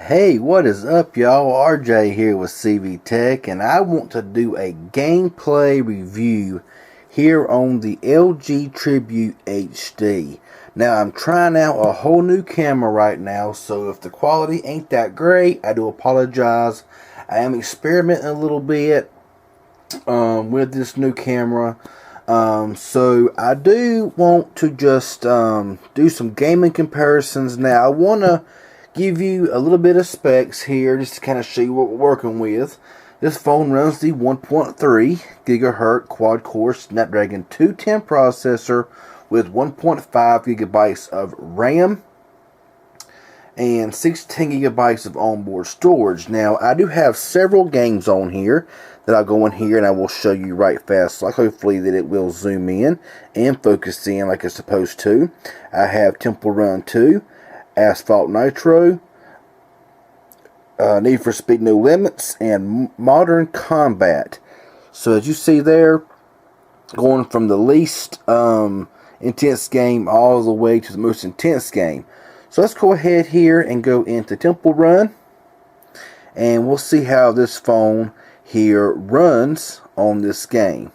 Hey, what is up, y'all? RJ here with CV Tech, and I want to do a gameplay review here on the LG Tribute HD. Now, I'm trying out a whole new camera right now, so if the quality ain't that great, I do apologize. I am experimenting a little bit with this new camera. So I do want to just do some gaming comparisons. Now, I want to give you a little bit of specs here just to kind of show you what we're working with. This phone runs the 1.3 gigahertz quad-core Snapdragon 210 processor with 1.5 gigabytes of RAM and 16 gigabytes of onboard storage. Now, I do have several games on here that I'll go in here and I will show you right fast. So hopefully that it will zoom in and focus in like it's supposed to. I have Temple Run 2, Asphalt Nitro, Need for Speed No Limits, and Modern Combat. So as you see there, going from the least intense game all the way to the most intense game. So let's go ahead here and go into Temple Run, and we'll see how this phone here runs on this game.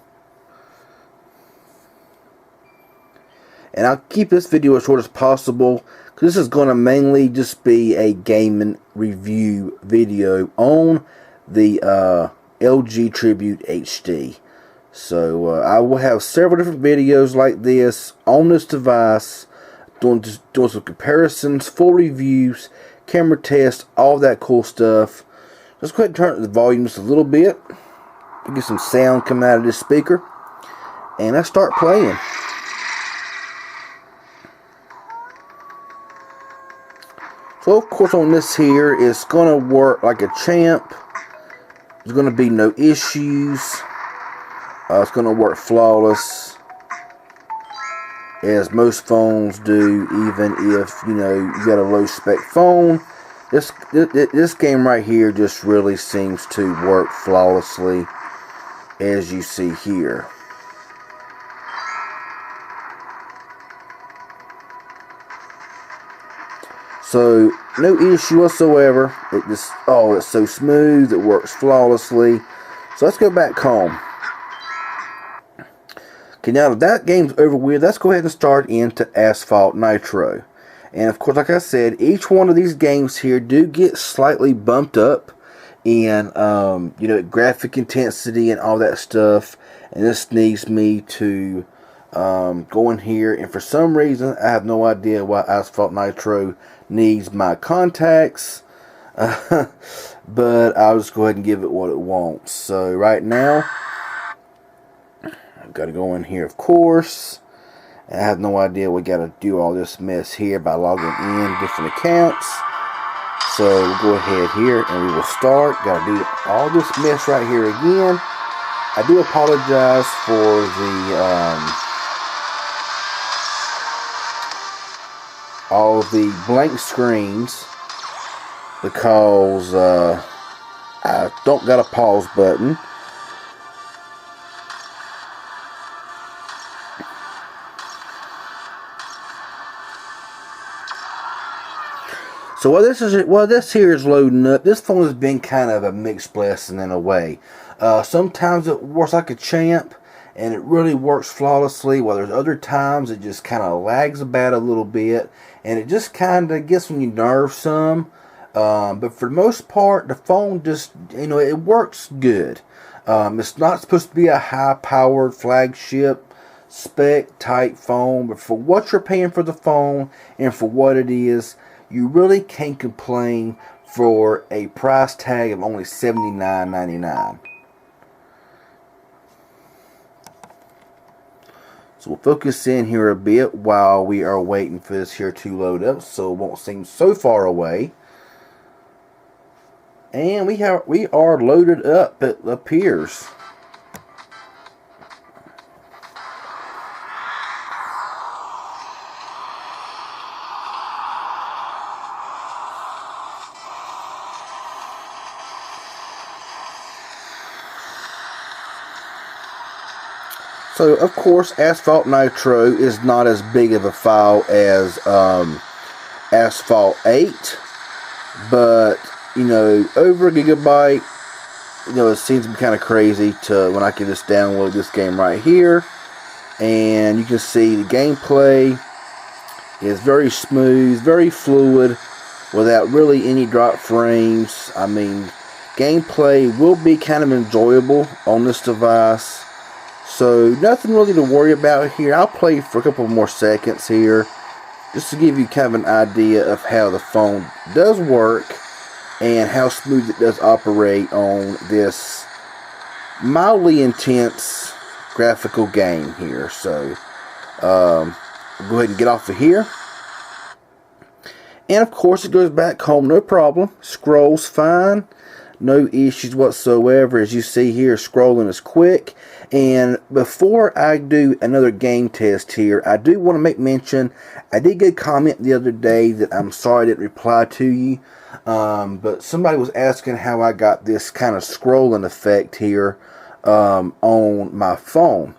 And I'll keep this video as short as possible, because this is going to mainly just be a gaming review video on the LG Tribute HD. So I will have several different videos like this on this device, doing some comparisons, full reviews, camera tests, all that cool stuff. Let's go ahead and turn up the volume just a little bit to get some sound coming out of this speaker, and let's start playing. So of course on this here, it's going to work like a champ. There's going to be no issues. It's going to work flawless, as most phones do, even if, you know, you got a low spec phone. This game right here just really seems to work flawlessly, as you see here. So, no issue whatsoever. It just, oh, it's so smooth. It works flawlessly. So, let's go back home. Okay, now that that game's over with, let's go ahead and start into Asphalt Nitro. And, of course, like I said, each one of these games here do get slightly bumped up in, you know, graphic intensity and all that stuff. And this needs me to go in here, and for some reason, I have no idea why Asphalt Nitro needs my contacts, but I'll just go ahead and give it what it wants. So right now, I've got to go in here, of course. I have no idea we got to do all this mess here by logging in different accounts. So we'll go ahead here and we will start. Got to do all this mess right here again. I do apologize for the all of the blank screens, because I don't got a pause button. So while this here is loading up, this phone has been kind of a mixed blessing in a way. Sometimes it works like a champ, and it really works flawlessly, while there's other times it just kind of lags about a little bit, and it just kind of gets on your nerves some. But for the most part, the phone just, you know, it works good. It's not supposed to be a high-powered flagship spec type phone, but for what you're paying for the phone and for what it is, you really can't complain for a price tag of only $79.99. So we'll focus in here a bit while we are waiting for this here to load up, so it won't seem so far away. And we are loaded up, it appears. So, of course, Asphalt Nitro is not as big of a file as Asphalt 8. but you know, over a gigabyte, you know, it seems to be kind of crazy to when I can just download this game right here, and you can see the gameplay is very smooth, very fluid, without really any drop frames. I mean, gameplay will be kind of enjoyable on this device, so nothing really to worry about here. I'll play for a couple more seconds here, just to give you kind of an idea of how the phone does work and how smooth it does operate on this mildly intense graphical game here. So go ahead and get off of here, and of course it goes back home no problem. Scrolls fine, no issues whatsoever. As you see here, scrolling is quick. And before I do another game test here, I do want to make mention, I did get a comment the other day that I'm sorry I didn't reply to you, but somebody was asking how I got this kind of scrolling effect here on my phone.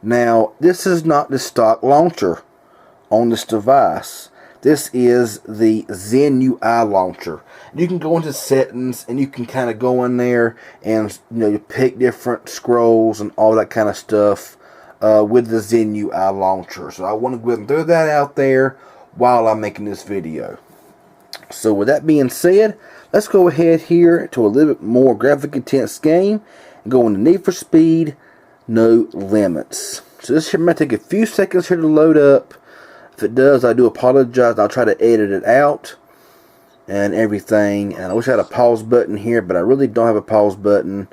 Now, this is not the stock launcher on this device. This is the Zen UI launcher. You can go into settings and you can kind of go in there and, you know, you pick different scrolls and all that kind of stuff with the Zen UI launcher. So I want to go ahead and throw that out there while I'm making this video. So with that being said, let's go ahead here to a little bit more graphic intense game and go into Need for Speed No Limits. So this here might take a few seconds here to load up. If it does, I do apologize. I'll try to edit it out and everything. And I wish I had a pause button here, but I really don't have a pause button.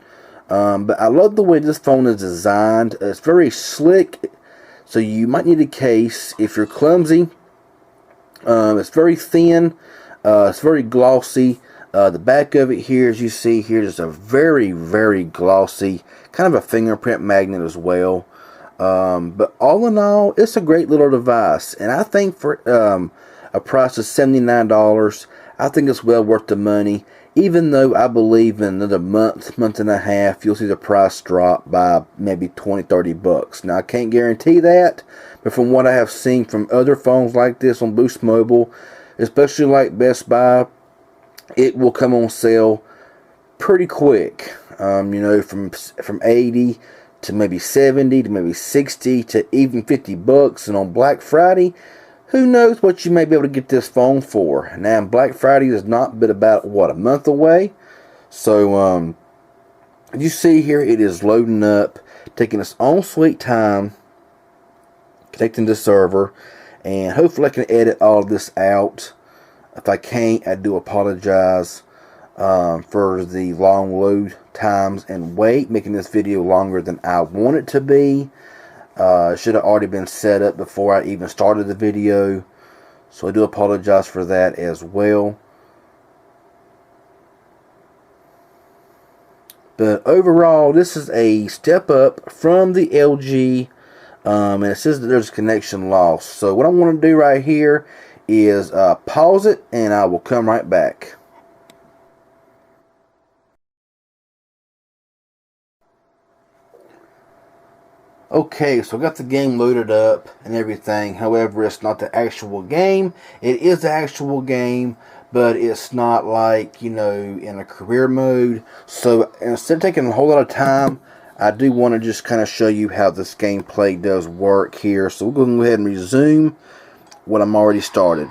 But I love the way this phone is designed. It's very slick, so you might need a case if you're clumsy. It's very thin. It's very glossy. The back of it here, as you see here, is a very, very glossy, kind of a fingerprint magnet as well. But all in all, it's a great little device, and I think for a price of $79, I think it's well worth the money. Even though I believe in another month and a half, you'll see the price drop by maybe 20-30 bucks. Now I can't guarantee that, but from what I have seen from other phones like this on Boost Mobile, especially like Best Buy, it will come on sale pretty quick. You know, from 80 to maybe 70 to maybe 60 to even 50 bucks. And on Black Friday, who knows what you may be able to get this phone for. Now, Black Friday is not but about, what, a month away? So, you see here, it is loading up, taking its own sweet time, connecting to the server, and hopefully I can edit all of this out. If I can't, I do apologize for the long load times and wait, making this video longer than I want it to be. It should have already been set up before I even started the video, so I do apologize for that as well. But overall, this is a step up from the LG, and it says that there's connection loss. So what I want to do right here is pause it, and I will come right back. Okay, so I got the game loaded up and everything. However, it's not the actual game. It is the actual game, but it's not like, you know, in a career mode. So instead of taking a whole lot of time, I do want to just kind of show you how this gameplay does work here. So we're going to go ahead and resume what I'm already started.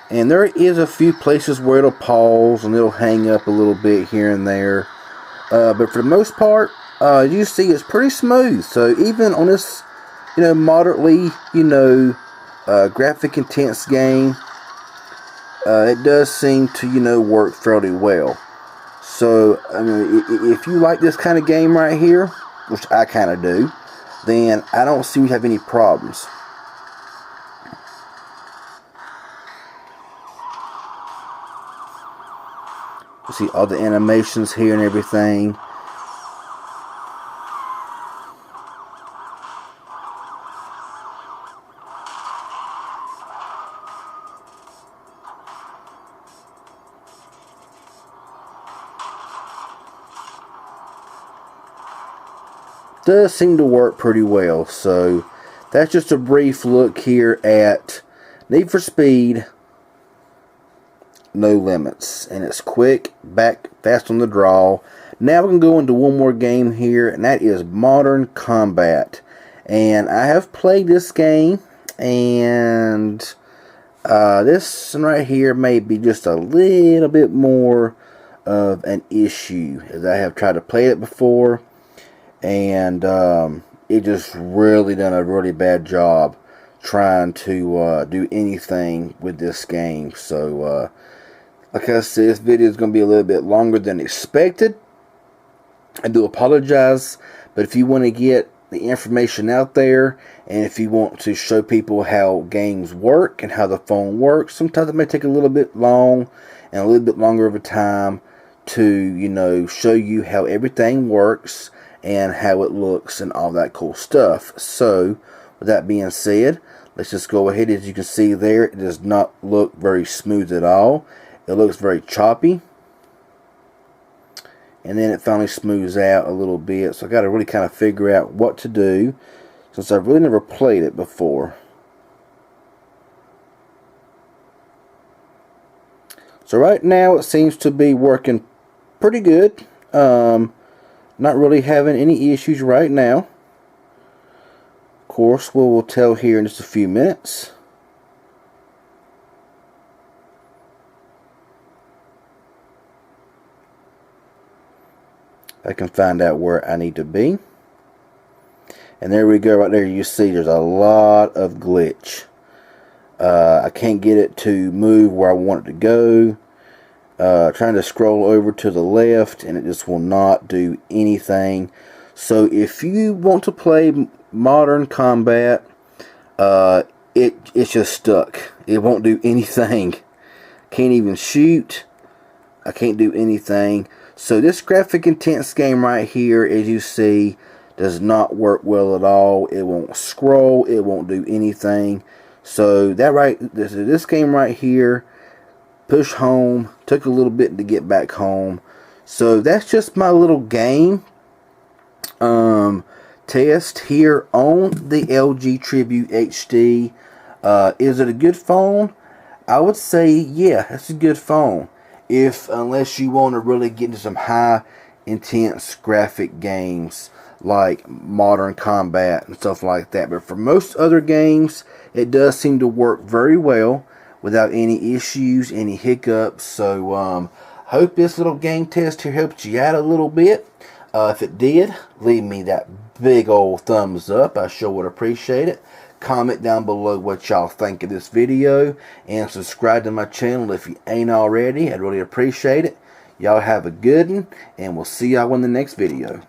And there is a few places where it'll pause and it'll hang up a little bit here and there. But for the most part, you see it's pretty smooth. So even on this, you know, moderately, you know, graphic intense game, it does seem to, you know, work fairly well. So, I mean, if you like this kind of game right here, which I kind of do, then I don't see we have any problems. You see all the animations here and everything. Does seem to work pretty well. So that's just a brief look here at Need for Speed No Limits. And it's quick, back, fast on the draw. Now we're going to go into one more game here, and that is Modern Combat. And I have played this game, and this one right here may be just a little bit more of an issue, as I have tried to play it before, and it just really done a really bad job trying to do anything with this game. So like I said, this video is going to be a little bit longer than expected. I do apologize, but if you want to get the information out there, and if you want to show people how games work and how the phone works, sometimes it may take a little bit long and a little bit longer of a time to, you know, show you how everything works and how it looks and all that cool stuff. So with that being said, let's just go ahead. As you can see there, it does not look very smooth at all. It looks very choppy, and then it finally smooths out a little bit. So I got to really kind of figure out what to do, since I've really never played it before. So right now it seems to be working pretty good. Not really having any issues right now. Of course, we'll tell here in just a few minutes. I can find out where I need to be. And there we go. Right there you see there's a lot of glitch. I can't get it to move where I want it to go. Trying to scroll over to the left, and it just will not do anything. So if you want to play Modern Combat, it's just stuck. It won't do anything. Can't even shoot. I can't do anything. So this graphic intense game right here, as you see, does not work well at all. It won't scroll. It won't do anything. So this game right here, push home, took a little bit to get back home. So that's just my little game test here on the LG Tribute HD. Is it a good phone? I would say yeah, it's a good phone. Unless you want to really get into some high intense graphic games like Modern Combat and stuff like that. But for most other games, it does seem to work very well without any issues, any hiccups. So hope this little game test here helped you out a little bit. If it did, leave me that big old thumbs up. I sure would appreciate it. Comment down below what y'all think of this video, and subscribe to my channel if you ain't already. I'd really appreciate it. Y'all have a good one, and we'll see y'all in the next video.